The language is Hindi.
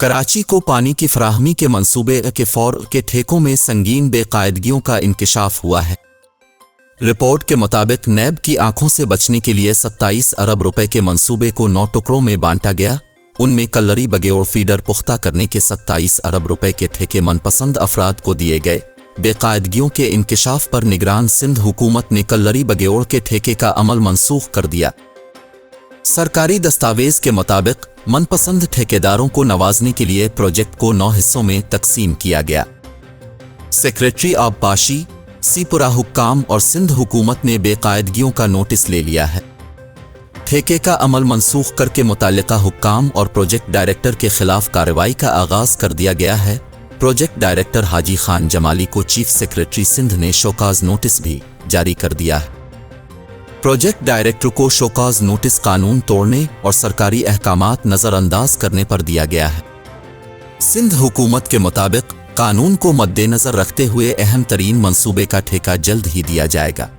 कराची को पानी की फराहमी के मंसूबे के फौर के ठेकों में संगीन बेकायदगियों का इंकिशाफ हुआ है। रिपोर्ट के मुताबिक नैब की आंखों से बचने के लिए 27 अरब रुपए के मंसूबे को 9 टुकड़ों में बांटा गया। उनमें कल्लरी बगैर फीडर पुख्ता करने के 27 अरब रुपए के ठेके मनपसंद अफराद को दिए गए। बेकायदगियों के इंकिशाफ पर निगरान सिंध हुकूमत ने कल्लरी बगैर के ठेके का अमल मनसूख कर दिया। सरकारी दस्तावेज के मुताबिक मनपसंद ठेकेदारों को नवाजने के लिए प्रोजेक्ट को 9 हिस्सों में तकसीम किया गया। सेक्रेटरी आबपाशी, सीपुरा हुक्काम और सिंध हुकूमत ने बेकायदगियों का नोटिस ले लिया है। ठेके का अमल मनसूख करके मुताल्लिका हुक्काम और प्रोजेक्ट डायरेक्टर के खिलाफ कार्रवाई का आगाज कर दिया गया है। प्रोजेक्ट डायरेक्टर हाजी खान जमाली को चीफ सेक्रेटरी सिंध ने शोकाज नोटिस भी जारी कर दिया है। प्रोजेक्ट डायरेक्टर को शोकाज नोटिस कानून तोड़ने और सरकारी अहकामात नजरअंदाज करने पर दिया गया है। सिंध हुकूमत के मुताबिक कानून को मद्देनजर रखते हुए अहम तरीन मंसूबे का ठेका जल्द ही दिया जाएगा।